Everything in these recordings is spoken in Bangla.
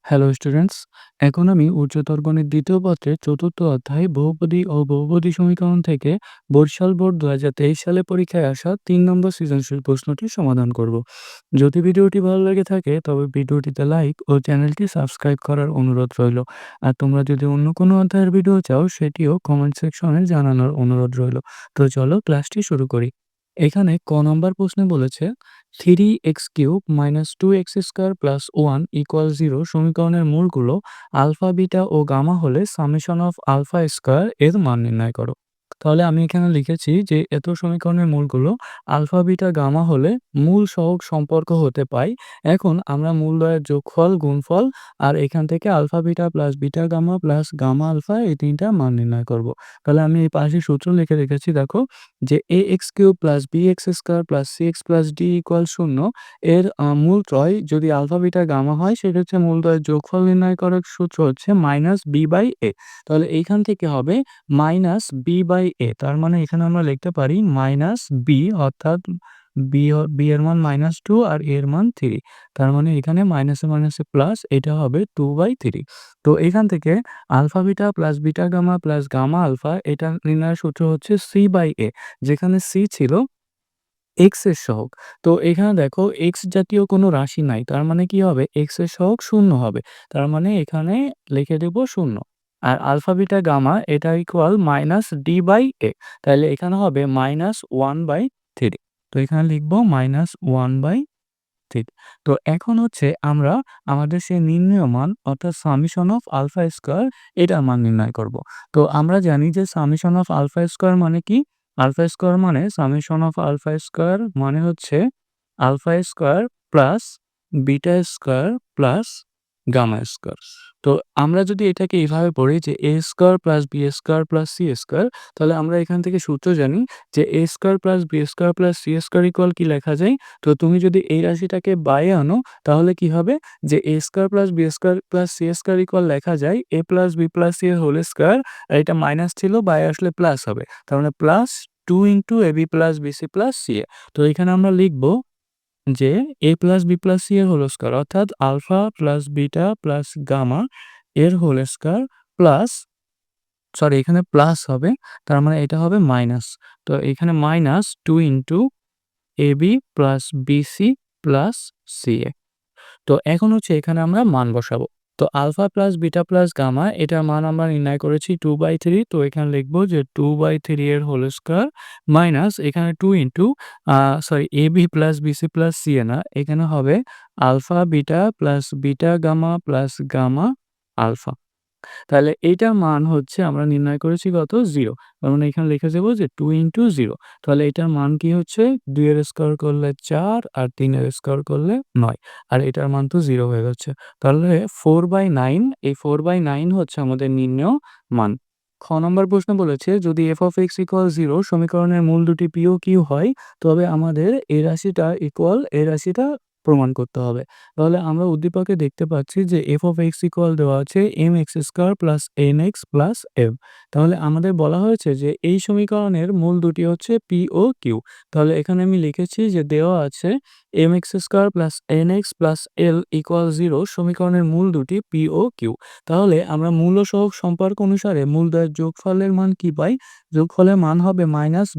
হ্যালো স্টুডেন্টস, এখন আমি উচ্চতর গণিত দ্বিতীয় পত্রের চতুর্থ অধ্যায় বহুপদী ও বহুপদী সমীকরণ থেকে বরিশাল বোর্ড 2023 সালে পরীক্ষায় আসা 3 নম্বর সৃজনশীল প্রশ্নটি সমাধান করব। যদি ভিডিওটি ভালো লেগে থাকে তবে ভিডিওটিতে লাইক ও চ্যানেলটি সাবস্ক্রাইব করার অনুরোধ রইল। আর তোমরা যদি অন্য কোনো অধ্যায়ের ভিডিও চাও সেটিও কমেন্ট সেকশনে জানানোর অনুরোধ রইল। তো চলো ক্লাসটি শুরু করি। এখানে ক নম্বর প্রশ্নে বলেছে 3x³ - 2x² + 1 = 0 সমীকরণের মূলগুলো আলফা, বিটা ও গামা হলে সামেশন অফ আলফা স্কয়ার এর মান নির্ণয় করো। তাহলে আমি এখানে লিখেছি যে এত সমীকরণের মূলগুলো আলফা, বিটা, গামা হলে মূল সহগ সম্পর্ক হতে পাই। এখন আমরা মূলদ্বয়ের যোগফল, গুণফল আর এখান থেকে alpha, beta plus beta gamma plus gamma alpha এই তিনটা মান নির্ণয় করব। তাহলে আমি এই পাশে সূত্র লিখে রেখেছি, দেখো যে ax³ + bx² + cx + d = 0 এর মূলত্রয় যদি আলফা, বিটা, গামা হয় সেটা হচ্ছে মূলদ্বয়ের যোগফল নির্ণয় করার সূত্র হচ্ছে -b/a। তাহলে এইখান থেকে হবে -b/a, তার মানে এখানে আমরা লিখতে পারি -b, অর্থাৎ b এর মান -2 আর a এর মান 3। তার মানে এখানে মাইনাসে মাইনাসে প্লাস, এটা হবে 2/3। তো এখান থেকে alpha, beta plus beta gamma plus gamma alpha এটা নির্ণয়ের সূত্র হচ্ছে c/a, যেখানে c ছিল x এর সহগ। তো এখানে দেখো x জাতীয় কোনো রাশি নাই, তার মানে কি হবে, x এর সহগ 0 হবে। তার মানে এখানে লিখে দেব 0। আর আলফা, বিটা, গামা এটা ইকুয়াল -d/a, তাহলে এখানে হবে -1/3। তো এখানে লিখব -1/3। তো এখন হচ্ছে আমরা আমাদের সেই নির্ণেয় মান অর্থাৎ সামেশন অফ আলফা স্কয়ার এটার মান নির্ণয় করব। তো আমরা জানি যে সামেশন অফ আলফা স্কয়ার মানে কি? আলফা স্কয়ার মানে সামেশন অফ আলফা স্কয়ার মানে হচ্ছে alpha square plus beta square plus gamma square. তো আমরা যদি এটাকে এভাবে পড়ি যে a square plus b square plus c square, তাহলে আমরা এখান থেকে সূত্র জানি যে a square plus b square plus c square equal কি লেখা যায়? তো তুমি যদি এই রাশিটাকে বাইরে আনো তাহলে কি হবে, যে a square plus b square plus c square equal লেখা যায় a plus b plus c এর হোল স্কয়ার, আর এটা মাইনাস ছিল, বাইরে আসলে প্লাস হবে। তার মানে plus 2 into ab plus bc plus ca। তো এখানে আমরা লিখব যে a plus b plus c এর হোল স্কয়ার, অর্থাৎ alpha plus beta plus gamma এর হোল স্কয়ার প্লাস, সরি এখানে প্লাস হবে, তার মানে এটা হবে মাইনাস। তো এখানে minus 2 into ab plus bc plus ca। তো এখন হচ্ছে এখানে আমরা মান বসাবো। তো alpha plus beta plus gamma এটার মান আমরা নির্ণয় করেছি 2/3। তো এখানে লিখবো যে 2/3 এর হোল স্কয়ার মাইনাস এখানে 2 into ab plus bc plus ca না, এখানে হবে alpha beta plus beta gamma plus gamma alpha. তাহলে এইটার মান হচ্ছে আমরা নির্ণয় করেছি কত? 0। তার মানে এখানে লিখে দেব যে 2 ইন্টু 0। তাহলে এটার মান কি হচ্ছে? 2 এর স্কয়ার করলে 4 আর 3 এর স্কয়ার করলে 9। আর এটার মান তো 0 হয়ে যাচ্ছে। তাহলে 4/9, এই 4/9 হচ্ছে আমাদের নির্ণেয় মান। খ নম্বর প্রশ্ন বলেছে যদি f of x = 0 সমীকরণের মূল দুটি p ও q হয় তবে আমাদের এই রাশিটা ইকুয়াল এই রাশিটা প্রমাণ করতে হবে। তাহলে আমরা উদ্দীপকে দেখতে পাচ্ছি যে f of x ইকুয়াল দেওয়া আছে mx² plus nx plus m। তাহলে আমাদের বলা হয়েছে যে এই সমীকরণের মূল দুটি হচ্ছে p ও q। তাহলে এখানে আমি লিখেছি যে দেওয়া আছে mx² plus nx plus l equal 0 সমীকরণের মূল দুটি p ও q। তাহলে আমরা মূল ও সহগ সম্পর্ক অনুসারে মূলদ্বয়ের যোগফলের মান কি পাই? যোগফলের মান হবে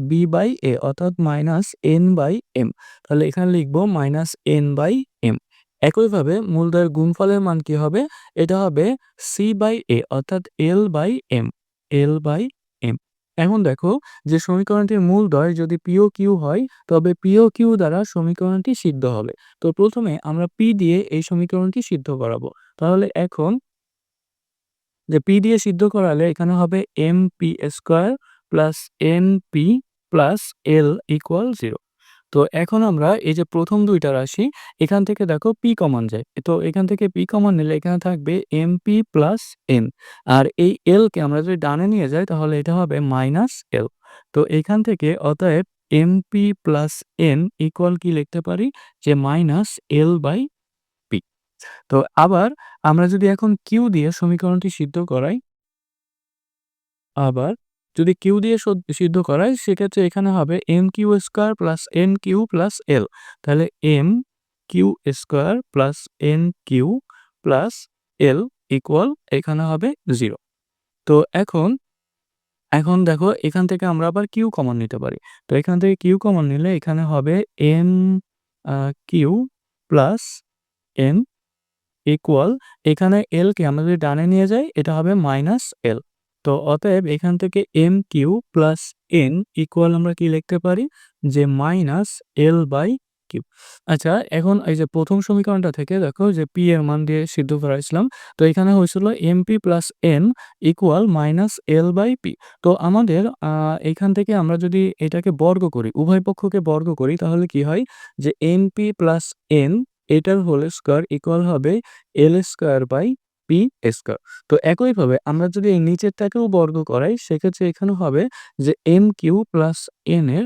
-b/a, অর্থাৎ -n/m। তাহলে এখানে লিখব -n/m। একইভাবে মূলদ্বয়ের গুণফলের মান কি হবে? এটা হবে c/a, অর্থাৎ l/m। l/m। এখন দেখো যে সমীকরণটির মূলদ্বয় যদি p ও q হয় তবে p ও q দ্বারা সমীকরণটি সিদ্ধ হবে। তো প্রথমে আমরা p দিয়ে এই সমীকরণটি সিদ্ধ করাবো। তাহলে এখন যে p দিয়ে সিদ্ধ করালে এখানে হবে mp² plus np plus l equal 0। তো এখন আমরা এই যে প্রথম দুইটা রাশি এখান থেকে দেখো p কমন যায়। তো এখান থেকে p কমন নিলে এখানে থাকবে mp প্লাস n। আর এই l কে আমরা যদি ডানে নিয়ে যাই তাহলে এটা হবে -l। তো এখান থেকে অতএব mp প্লাস n ইকুয়াল কি লিখতে পারি, যে -l/p। তো আবার আমরা যদি এখন q দিয়ে সমীকরণটি সিদ্ধ করাই, আবার যদি q দিয়ে সিদ্ধ করাই সেক্ষেত্রে এখানে হবে mq² plus nq plus l। তাহলে mq² plus nq plus L equal এখানে হবে 0। তো এখন দেখো এখান থেকে আমরা আবার Q কমন নিতে পারি। তো এখান থেকে Q কমন নিলে এখানে হবে M Q plus N equal এখানে L কে আমরা যদি ডানে নিয়ে যাই এটা হবে -L। তো অতএব এখান থেকে MQ প্লাস N ইকুয়াল আমরা কি লিখতে পারি যে -L/Q। আচ্ছা এখন এই যে প্রথম সমীকরণটা থেকে দেখো যে P এর মান দিয়ে সিদ্ধ করাইছিলাম। তো এখানে হয়েছিল MP plus N equal -L/P। তো আমাদের এখান থেকে আমরা যদি এটাকে বর্গ করি, উভয় পক্ষকে বর্গ করি তাহলে কি হয় যে MP প্লাস N এটার হোল স্কয়ার ইকুয়াল হবে L square by P square. তো একইভাবে আমরা যদি এই নিচেরটাকেও বর্গ করাই সেক্ষেত্রে এখানে হবে যে এম কিউ প্লাস এন এর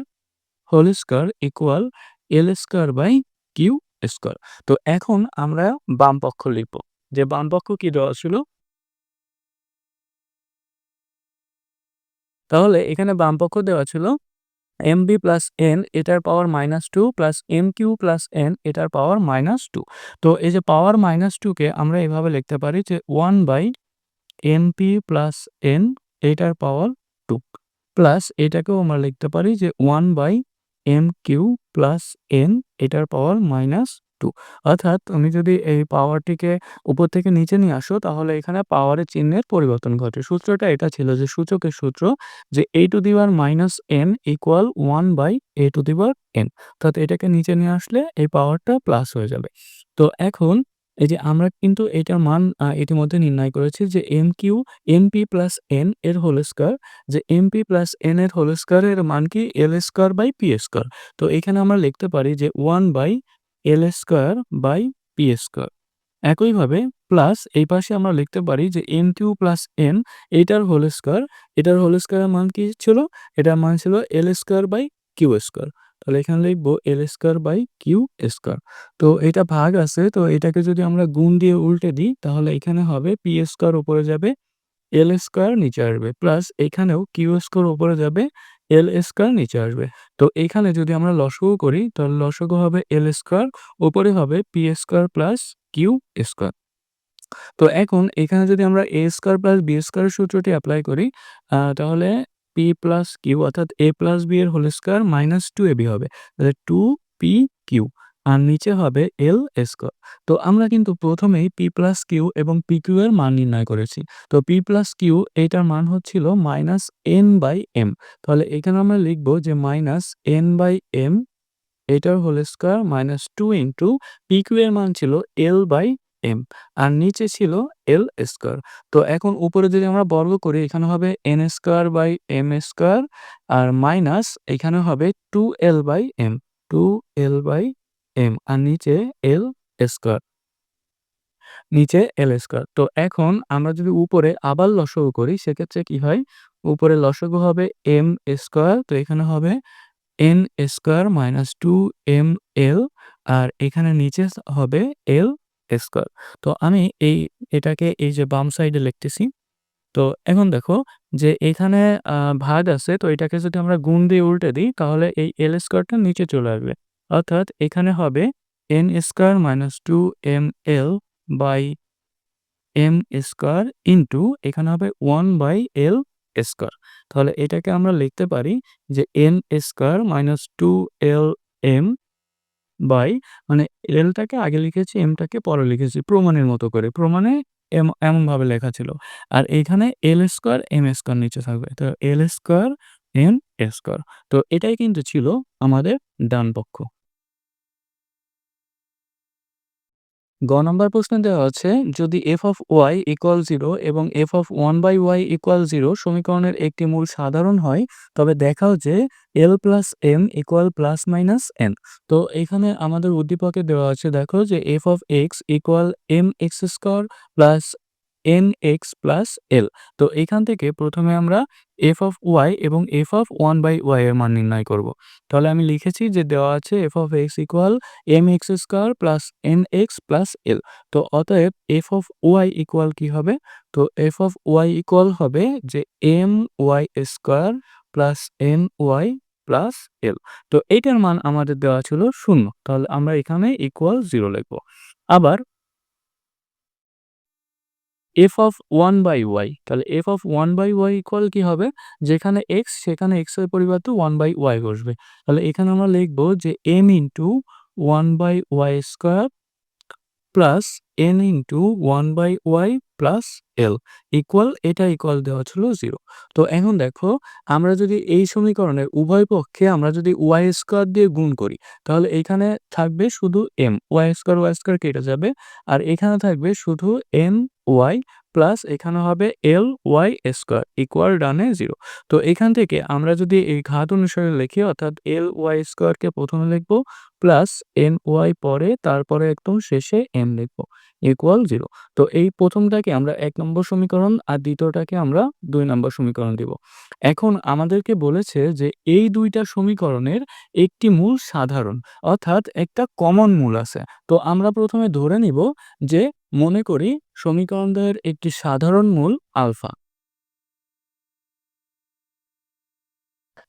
whole square equal L square by Q square. তো এখন আমরা বাম পক্ষ লিখব, যে বাম পক্ষ কি দেওয়া ছিল, তাহলে এখানে বাম পক্ষ দেওয়া ছিল mb প্লাস n এটার পাওয়ার -2 প্লাস mq প্লাস n এটার পাওয়ার -2। তো এই যে পাওয়ার -2 কে আমরা এভাবে লিখতে পারি যে 1/mp প্লাস n এটার পাওয়ার 2 প্লাস এটাকেও আমরা লিখতে পারি যে 1/mq প্লাস n এটার পাওয়ার -2। অর্থাৎ তুমি যদি এই পাওয়ারটিকে উপর থেকে নিচে নিয়ে আসো তাহলে এখানে পাওয়ারের চিহ্নের পরিবর্তন ঘটে। সূত্রটা এটা ছিল যে সূচকের সূত্র যে a to the power -n equal 1/a to the power n। অর্থাৎ এটাকে নিচে নিয়ে আসলে এই পাওয়ারটা প্লাস হয়ে যাবে। তো এখন এই যে আমরা কিন্তু এটার মান ইতিমধ্যে নির্ণয় করেছি যে mp প্লাস n এর হোল স্কয়ার, যে mp প্লাস n এর হোল স্কয়ার এর মান কি l square by p square. তো এখানে আমরা লিখতে পারি যে 1/l square by p square. একইভাবে প্লাস এই পাশে আমরা লিখতে পারি যে mq প্লাস n এটার হোল স্কয়ার, এটার হোল স্কয়ারের মান কি ছিল? এটার মান ছিল l square by Q square. তাহলে এখানে লিখব l square by Q square. তো এটা ভাগ আছে, তো এটাকে যদি আমরা গুণ দিয়ে উল্টে দিই তাহলে এখানে হবে p স্কয়ার উপরে যাবে, l স্কয়ার নিচে আসবে, প্লাস এখানেও কিউ স্কয়ার উপরে যাবে, l স্কয়ার নিচে আসবে। তো এখানে যদি আমরা লসাগু করি তাহলে লসাগু হবে l স্কয়ার, উপরে হবে p square plus Q square. তো এখন এখানে যদি আমরা a square plus b square সূত্রটি এপ্লাই করি তাহলে p প্লাস কিউ অর্থাৎ a প্লাস b এর হোল স্কয়ার -2ab হবে। তাহলে 2pq আর নিচে হবে l স্কয়ার। তো আমরা কিন্তু প্রথমেই p প্লাস কিউ এবং pq এর মান নির্ণয় করেছি। তো p প্লাস কিউ এইটার মান হচ্ছিল -n/m। তাহলে এখানে আমরা লিখব যে -n/m এটার হোল স্কয়ার -2 ইন্টু pq এর মান ছিল l/m আর নিচে ছিল l স্কয়ার। তো এখন উপরে যদি আমরা বর্গ করি এখানে হবে n square by m square আর মাইনাস এখানে হবে 2l/m, 2l/m আর নিচে l স্কয়ার, নিচে l স্কয়ার। তো এখন আমরা যদি উপরে আবার লসাগু করি সেক্ষেত্রে কি হয়? উপরে লসাগু হবে m স্কয়ার, তো এখানে হবে n স্কয়ার মাইনাস 2ml আর এখানে নিচে হবে l স্কয়ার। তো আমি এটাকে এই যে বাম সাইডে লিখতেছি। তো এখন দেখো যে এখানে ভাগ আছে, তো এটাকে যদি আমরা গুণ দিয়ে উল্টে দিই তাহলে এই l স্কয়ারটা নিচে চলে আসবে। অর্থাৎ এখানে হবে n square minus 2ml by m square into এখানে হবে 1/l স্কয়ার। তাহলে এটাকে আমরা লিখতে পারি যে n square minus 2lm by, মানে এলটাকে আগে লিখেছি এমটাকে পরে লিখেছি প্রমাণের মতো করে। প্রমাণে এমনভাবে লেখা ছিল। আর এইখানে এল স্কয়ার এম স্কয়ার নিচে থাকবে। তো এল স্কয়ার এম স্কয়ার। তো এটাই কিন্তু ছিল আমাদের ডান পক্ষ। গ নম্বর প্রশ্নে দেওয়া আছে যদি f(y) = 0 এবং f(1/y) = 0 সমীকরণের একটি মূল সাধারণ হয় তবে দেখাও যে l+m = ±n। তো এখানে আমাদের উদ্দীপকে দেওয়া আছে, দেখো যে f(x) = mx² plus nx plus l। তো এখান থেকে প্রথমে আমরা f(y) এবং f(1/y) এর মান নির্ণয় করব। তাহলে আমি লিখেছি যে দেওয়া আছে f(x) = mx² plus nx plus l। তো অতএব f(y) কি হবে? তো f(y) হবে যে my² plus ny plus l। তো এইটার মান আমাদের দেওয়া ছিল 0। তাহলে আমরা এখানে = 0 লিখব। আবার f অফ 1/y, তাহলে f অফ 1/y ইকুয়াল কি হবে? যেখানে x সেখানে x এর পরিবর্তে 1/y বসবে। তাহলে এখানে আমরা লিখব যে m into 1/y square plus n into 1/y plus l এটা ইকুয়াল দেওয়া ছিল 0। তো এখন দেখো, আমরা যদি এই সমীকরণের উভয় পক্ষে আমরা যদি y স্কয়ার দিয়ে গুণ করি, তাহলে এখানে থাকবে শুধু m, y স্কয়ার কেটে যাবে। আর এখানে থাকবে শুধু n y প্লাস এখানে হবে l y স্কয়ার ইকুয়াল ডানে 0। তো এখান থেকে আমরা যদি এই ঘাত অনুসারে লিখি, অর্থাৎ l y স্কয়ারকে প্রথমে লিখব প্লাস n y পরে, তারপরে একদম শেষে m লিখব ইকুয়াল 0। তো এই প্রথমটাকে আমরা ১ নম্বর সমীকরণ আর দ্বিতীয়টাকে আমরা ২ নম্বর সমীকরণ দিব। এখন আমাদেরকে বলেছে যে এই ২ টা সমীকরণের একটি মূল সাধারণ, অর্থাৎ একটা কমন মূল আছে। তো আমরা প্রথমে ধরে নিব যে, মনে করি সমীকরণদ্বয়ের একটি সাধারণ মূল আলফা।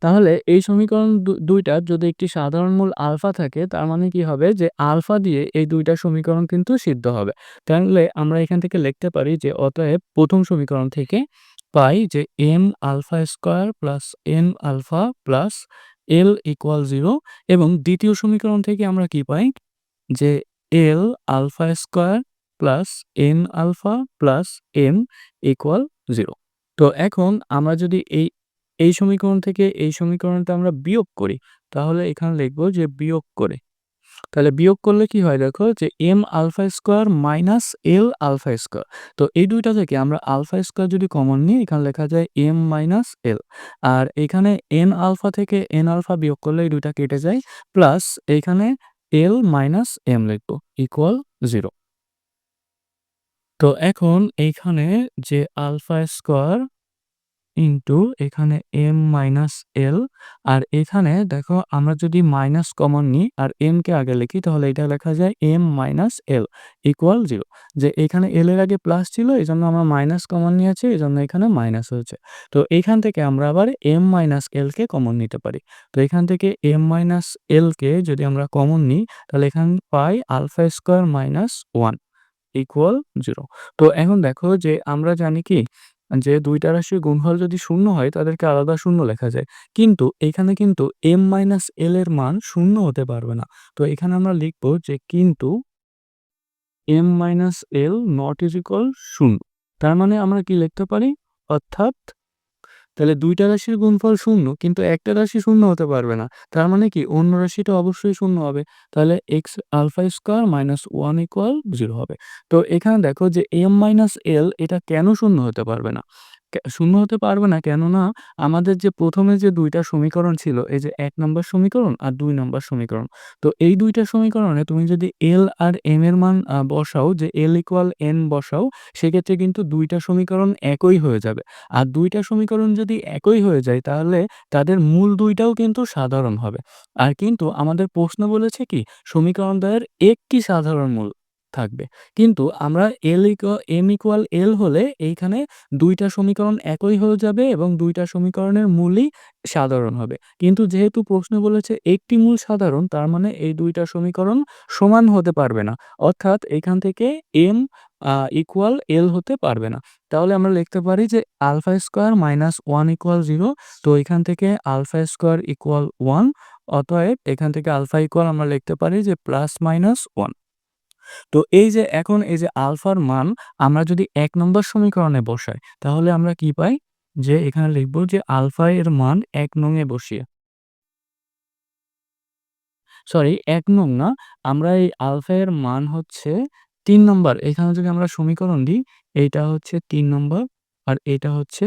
তাহলে এই সমীকরণ ২ টার যদি একটি সাধারণ মূল আলফা থাকে, তার মানে কি হবে যে আলফা দিয়ে এই ২ টা সমীকরণ কিন্তু সিদ্ধ হবে। তাহলে আমরা এখান থেকে লিখতে পারি যে অতএব প্রথম সমীকরণ থেকে পাই যে m alpha square plus n alpha plus l equal 0, এবং দ্বিতীয় সমীকরণ থেকে আমরা কি পাই যে l alpha square plus n alpha plus m equal 0। তো এখন আমরা যদি এই সমীকরণ থেকে এই সমীকরণটা আমরা বিয়োগ করি, তাহলে এখানে লিখব যে বিয়োগ করে। তাহলে বিয়োগ করলে কি হয় দেখো, যে m alpha square minus l alpha square. তো এই দুইটা থেকে আমরা আলফা স্কয়ার যদি কমন নিই, এখানে লেখা যায় m মাইনাস l। আর এখানে n আলফা থেকে n আলফা বিয়োগ করলে এই দুইটা কেটে যায়, প্লাস এখানে l মাইনাস m লিখব ইকুয়াল 0। তো এখন এইখানে যে আলফা স্কয়ার ইনটু এখানে m মাইনাস l, আর এখানে দেখো আমরা যদি মাইনাস কমন নিই আর m কে আগে লিখি, তাহলে এটা লেখা যায় m মাইনাস l ইকুয়াল 0। যে এখানে l এর আগে প্লাস ছিল, এজন্য আমরা মাইনাস কমন নিয়েছি, এজন্য এখানে মাইনাস হয়েছে। তো এখান থেকে আমরা আবার m মাইনাস l কে কমন নিতে পারি। তো এখান থেকে m মাইনাস l কে যদি আমরা কমন নিই, তাহলে এখানে পাই আলফা স্কয়ার মাইনাস 1 ইকুয়াল 0। তো এখন দেখো যে আমরা জানি কি, যে ২ টা রাশির গুণফল যদি শূন্য হয় তাদেরকে আলাদা শূন্য লেখা যায়। কিন্তু এখানে কিন্তু m মাইনাস l এর মান শূন্য হতে পারবে না। তো এখানে আমরা লিখব যে কিন্তু m minus l not is equal 0। তার মানে আমরা কি লিখতে পারি, অর্থাৎ তাহলে ২ টা রাশির গুণফল 0, কিন্তু একটা রাশি শূন্য হতে পারবে না। তার মানে কি অন্য রাশিটা অবশ্যই শূন্য হবে। তাহলে x alpha square minus 1 equal 0 হবে। তো এখানে দেখো যে m মাইনাস l এটা কেন শূন্য হতে পারবে না? শূন্য হতে পারবে না, কেননা আমাদের যে প্রথমে যে ২ টা সমীকরণ ছিল, এই যে ১ নম্বর সমীকরণ আর ২ নম্বর সমীকরণ। তো এই ২ টা সমীকরণে তুমি যদি l আর m এর মান বসাও, যে l ইকুয়াল n বসাও, সেক্ষেত্রে কিন্তু ২ টা সমীকরণ একই হয়ে যাবে। আর ২ টা সমীকরণ যদি একই হয়ে যায়, তাহলে তাদের মূল ২ টাও কিন্তু সাধারণ হবে। আর কিন্তু আমাদের প্রশ্ন বলেছে কি, সমীকরণদ্বয়ের একটি সাধারণ মূল থাকবে। কিন্তু আমরা m ইকুয়াল l হলে এইখানে ২ টা সমীকরণ একই হয়ে যাবে এবং ২ টা সমীকরণের মূলই সাধারণ হবে। কিন্তু যেহেতু প্রশ্ন বলেছে একটি মূল সাধারণ, তার মানে এই ২ টা সমীকরণ সমান হতে পারবে না। অর্থাৎ এখান থেকে m ইকুয়াল l হতে পারবে না। তাহলে আমরা লিখতে পারি যে আলফা স্কয়ার মাইনাস 1 ইকুয়াল 0। তো এখান থেকে আলফা স্কয়ার ইকুয়াল 1, অতএব এখান থেকে আলফা ইকুয়াল আমরা লিখতে পারি যে প্লাস মাইনাস 1। তো এই যে এখন এই যে আলফার মান আমরা যদি ১ নম্বর সমীকরণে বসাই, তাহলে আমরা কি পাই, যে এখানে লিখব যে আলফা এর মান ১ নং এ বসিয়ে, সরি ১ নং না, আমরা এই আলফা এর মান হচ্ছে ৩ নম্বর। এখানে যদি আমরা সমীকরণ দিই, এইটা হচ্ছে ৩ নম্বর আর এটা হচ্ছে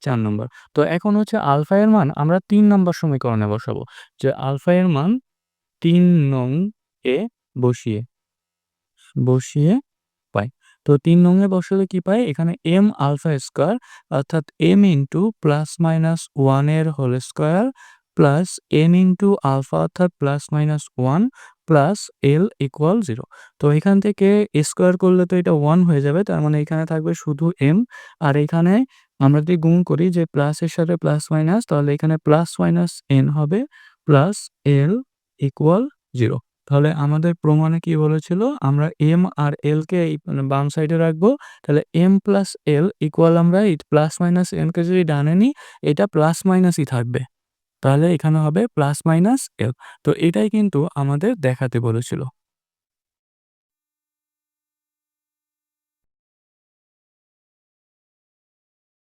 ৪ নম্বর। তো এখন হচ্ছে আলফা এর মান আমরা ৩ নম্বর সমীকরণে বসাবো। যে আলফা এর মান ৩ নং এ বসিয়ে বসিয়ে পাই। তো ৩ নং এ বসালে কি পাই? এখানে m আলফা স্কয়ার, অর্থাৎ m ইনটু প্লাস মাইনাস 1 এর whole square plus n into alpha, অর্থাৎ plus minus 1 plus l equal 0। তো এখান থেকে স্কয়ার করলে তো এটা 1 হয়ে যাবে। তার মানে এখানে থাকবে শুধু m। আর এখানে আমরা যদি গুণ করি যে প্লাস এর সাথে প্লাস মাইনাস, তাহলে এখানে প্লাস মাইনাস n হবে প্লাস l ইকুয়াল 0। তাহলে আমাদের প্রমাণে কি বলেছিল? আমরা m আর l কে এই মানে বাম সাইডে রাখবো। তাহলে m + l ইকুয়াল আমরা এই প্লাস মাইনাস n কে যদি ডানে নিই, এটা প্লাস মাইনাসই থাকবে। তাহলে এখানে হবে প্লাস মাইনাস l। তো এটাই কিন্তু আমাদের দেখাতে বলেছিল।